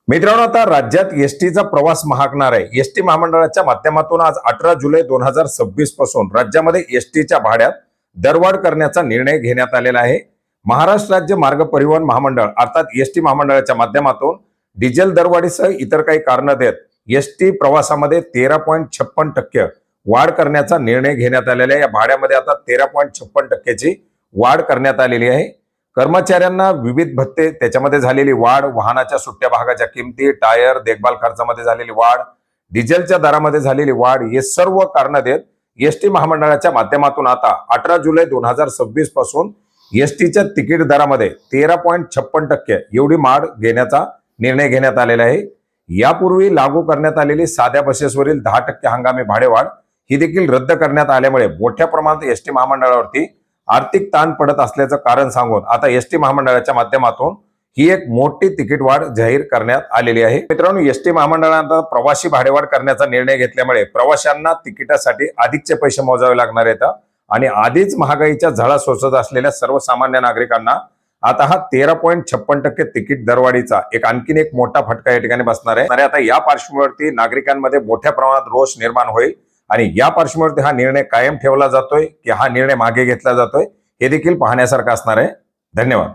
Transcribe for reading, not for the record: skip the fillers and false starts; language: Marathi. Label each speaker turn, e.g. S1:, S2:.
S1: मित्रांनो, आता राज्यात एसटीचा प्रवास महागणार आहे। एसटी महामंडळाच्या माध्यमातून आज 18 जुलै 2026 पासून राज्यामध्ये एसटीच्या भाड्यात दरवाढ करण्याचा निर्णय घेण्यात आलेला आहे। महाराष्ट्र राज्य मार्ग परिवहन महामंडळ अर्थात एसटी महामंडळाच्या माध्यमातून डिझेल दरवाढीसह इतर काही कारण देत एसटी प्रवासामध्ये 13.56% वाढ करण्याचा निर्णय घेण्यात आलेला आहे। या भाड्यामध्ये आता 13.56%ची वाढ करण्यात आलेली आहे। कर्मचाऱ्यांना विविध भत्ते, त्याच्यामध्ये झालेली वाढ, वाहनाच्या सुट्ट्या भागाच्या किमती, टायर, देखभाल खर्चामध्ये झालेली वाढ, डिझेलच्या दरामध्ये झालेली वाढ, हे सर्व कारण देत एसटी महामंडळाच्या माध्यमातून आता 18 जुलै 2026 पासून एसटीच्या तिकीट दरामध्ये 13.56% एवढी वाढ घेण्याचा निर्णय घेण्यात आलेला आहे। यापूर्वी लागू करण्यात आलेली साध्या बसेसवरील 10% हंगामी भाडेवाढ ही देखील रद्द करण्यात आल्यामुळे मोठ्या प्रमाणात एसटी महामंडळावरती आर्थिक ताण पडत असल्याचं कारण सांगून आता एसटी महामंडळाच्या माध्यमातून ही एक मोठी तिकीट वाढ जाहीर करण्यात आलेली आहे। मित्रांनो, एसटी महामंडळाने प्रवासी भाडेवाढ करण्याचा निर्णय घेतल्यामुळे प्रवाशांना तिकिटासाठी अधिकचे पैसे मोजावे लागणार आहेत आणि आधीच महागाईच्या झळा सोसत असलेल्या सर्वसामान्य नागरिकांना आता हा 13.56% तिकीट दरवाढीचा आणखीन एक मोठा फटका या ठिकाणी बसणार आहे। आता या पार्श्वभूमीवरती नागरिकांमध्ये मोठ्या प्रमाणात रोष निर्माण होईल आणि या पार्श्वभूमीवरती हा निर्णय कायम ठेवला जातोय की हा निर्णय मागे घेतला जातोय हे देखील पाहण्यासारखं असणार आहे। धन्यवाद।